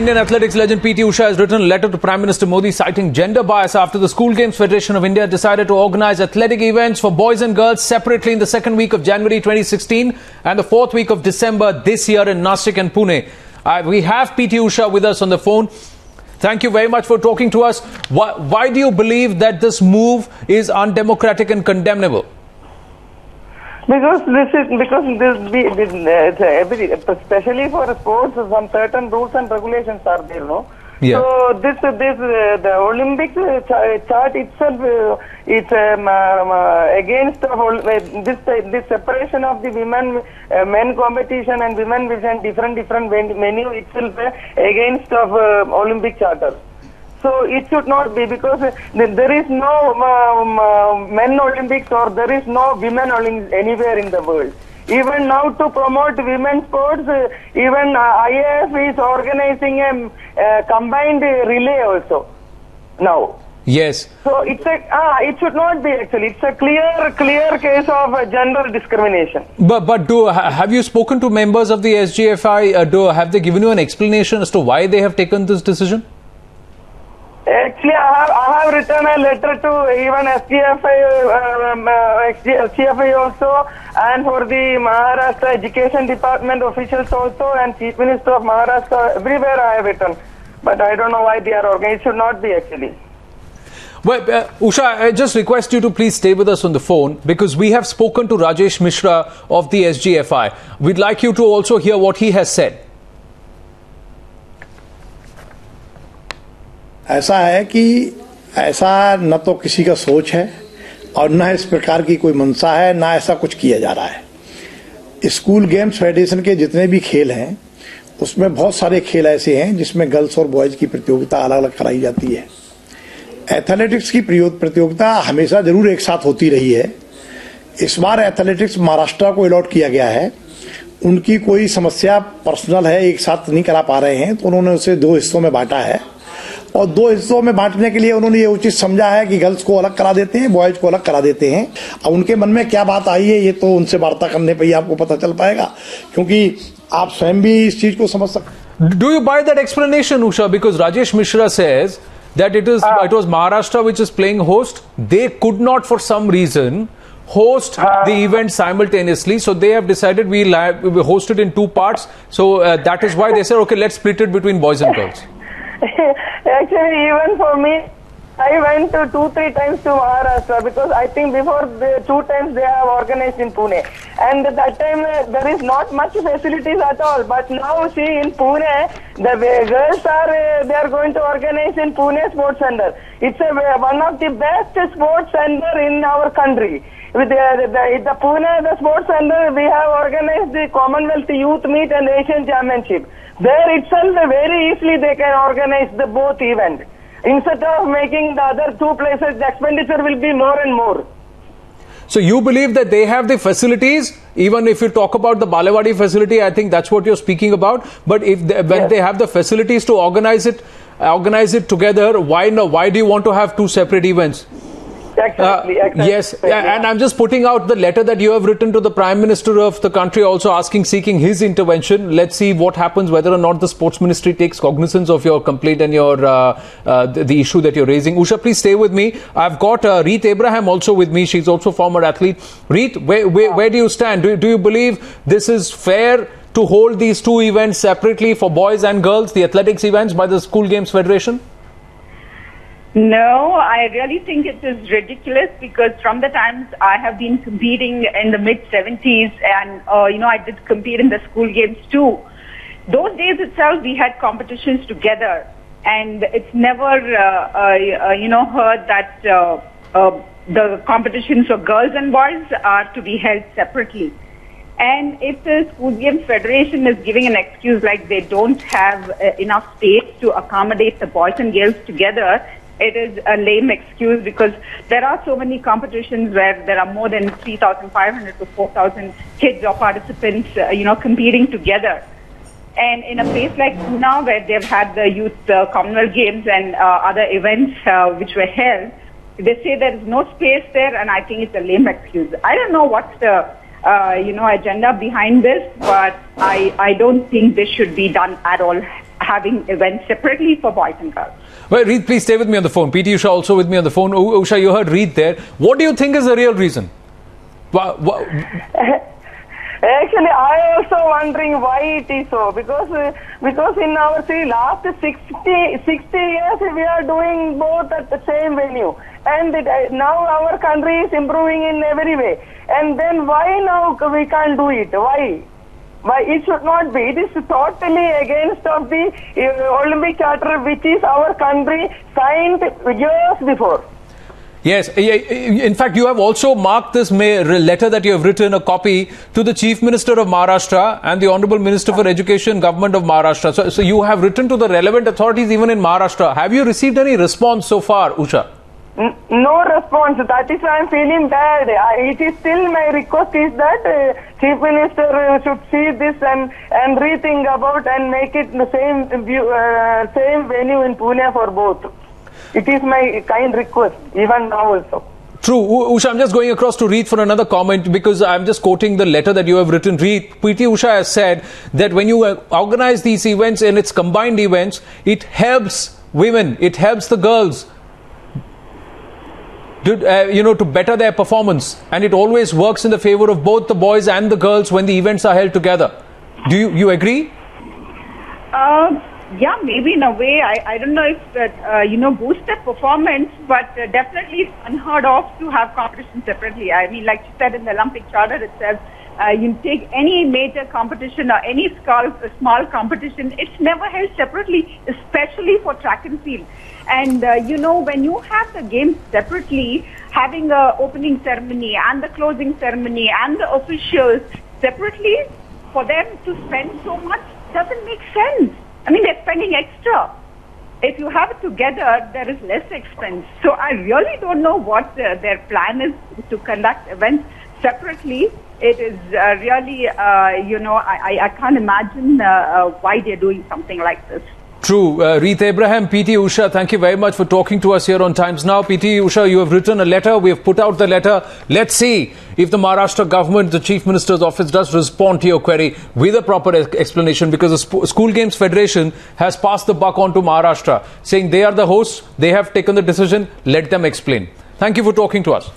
Indian athletics legend P T Usha has written a letter to Prime Minister Modi citing gender bias after the School Games Federation of India decided to organise athletic events for boys and girls separately in the second week of January 2016 and the fourth week of December this year in Nashik and Pune. We have P T Usha with us on the phone. Thank you very much for talking to us. Why do you believe that this move is undemocratic and condemnable? Because especially for sports, some certain rules and regulations are there, no? Yeah. So the Olympic chart itself is against this separation of the men competition and women with different venue itself against of Olympic charter. So it should not be, because there is no men Olympics or there is no women Olympics anywhere in the world. Even now, to promote women's sports, even IAF is organizing a combined relay also now. Yes. So it should not be actually. It's a clear case of general discrimination. But have you spoken to members of the SGFI? Have they given you an explanation as to why they have taken this decision? Actually, I have written a letter to even SGFI also, and for the Maharashtra Education Department officials also, and Chief Minister of Maharashtra. Everywhere I have written, but I don't know why they are organized. It should not be actually. Well, Usha, I just request you to please stay with us on the phone, because we have spoken to Rajesh Mishra of the SGFI. We'd like you to also hear what he has said. ऐसा है कि ऐसा न तो किसी का सोच है और न इस प्रकार की कोई मंशा है, ना ऐसा कुछ किया जा रहा है। स्कूल गेम्स फेडरेशन के जितने भी खेल हैं उसमें बहुत सारे खेल ऐसे हैं जिसमें गर्ल्स और बॉयज की प्रतियोगिता अलग अलग कराई जाती है। एथलेटिक्स की प्रतियोगिता हमेशा जरूर एक साथ होती रही है। इस बार एथलेटिक्स महाराष्ट्र को अलॉट किया गया है। उनकी कोई समस्या पर्सनल है, एक साथ नहीं करा पा रहे हैं, तो उन्होंने उसे दो हिस्सों में बांटा है और दो हिस्सों में बांटने के लिए उन्होंने ये उचित समझा है कि गर्ल्स को अलग करा देते हैं, बॉयज को अलग करा देते हैं। अब उनके मन में क्या बात आई है ये तो उनसे वार्ता करने पर ही आपको पता चल पाएगा, क्योंकि आप स्वयं भी इस चीज को समझ सकते हैं। Do you buy that explanation, Usha? Because Rajesh Mishra says that it was Maharashtra which is playing host. They could not, for some reason, host the event simultaneously, so they have decided we host it in two parts. So that is why they said, okay, let's split it between boys and girls. Actually, even for me, I went to 2-3 times to Maharashtra, because I think before the 2 times they have organized in Pune, and at that time there is not much facilities at all. But now see, in Pune, the girls they are going to organize in Pune Sports Center. It's one of the best sports center in our country. With the Pune, the sports center, we have organized the Commonwealth Youth Meet and Asian Championship. There itself, very easily they can organize the both events. Instead of making the other 2 places, the expenditure will be more and more. So you believe that they have the facilities, even if you talk about the Balewadi facility, I think that's what you're speaking about. But when they have the facilities to organize it together, why no? Why do you want to have 2 separate events? Exactly. Yes, and I'm just putting out the letter that you have written to the Prime Minister of the country, also seeking his intervention. Let's see what happens, whether or not the Sports Ministry takes cognizance of your complaint and your the issue that you're raising. Usha, please stay with me. I've got Reet Abraham also with me. She's also a former athlete. Reet, where do you stand? Do you believe this is fair to hold these 2 events separately for boys and girls, the athletics events by the School Games Federation? No, I really think it is ridiculous, because from the times I have been competing in the mid-70s and, I did compete in the school games too. Those days itself, we had competitions together, and it's never, heard that the competitions for girls and boys are to be held separately. And if the School Games Federation is giving an excuse like they don't have enough space to accommodate the boys and girls together, it is a lame excuse, because there are so many competitions where there are more than 3,500 to 4,000 kids or participants, competing together. And in a place like Pune, where they've had the Youth Commonwealth Games and other events which were held, they say there is no space there, and I think it's a lame excuse. I don't know what's the agenda behind this, but I don't think this should be done at all having events separately for boys and girls. Well, Reet, please stay with me on the phone. P T Usha also with me on the phone. Usha, you heard Reet there. What do you think is the real reason? Actually, I also wondering why it is so. Because in our last 60 years we are doing both at the same venue, and now our country is improving in every way. And then why now we can't do it? Why? Why it should not be? It is totally against of the Olympic Charter, which is our country signed years before. Yes, in fact, you have also marked this letter that you have written, a copy, to the Chief Minister of Maharashtra and the Honourable Minister for Education, Government of Maharashtra. So you have written to the relevant authorities even in Maharashtra. Have you received any response so far, Usha? No response. That is why I am feeling bad. It is still my request is that Chief Minister should see this and rethink about and make it the same venue in Pune for both. It is my kind request, even now also. True. Usha, I'm just going across to Reet for another comment because I'm just quoting the letter that you have written. Reet, P T Usha has said that when you organize these events and it's combined events, it helps women, it helps the girls to better their performance, and it always works in the favor of both the boys and the girls when the events are held together. Do you agree? Yeah, maybe in a way. I don't know if that boosts their performance, but definitely it's unheard of to have competition separately. I mean, like you said in the Olympic Charter itself, you take any major competition or any small competition, it's never held separately, especially for track and field. And when you have the games separately, having a opening ceremony and the closing ceremony and the officials separately, for them to spend so much doesn't make sense. I mean, they're spending extra. If you have it together, there is less expense. So I really don't know what their plan is to conduct events separately. It is really, I can't imagine why they're doing something like this. True. Reet Abraham, P T Usha, thank you very much for talking to us here on Times Now. P T Usha, you have written a letter. We have put out the letter. Let's see if the Maharashtra government, the Chief Minister's office, does respond to your query with a proper explanation, because the School Games Federation has passed the buck on to Maharashtra, saying they are the hosts, they have taken the decision, let them explain. Thank you for talking to us.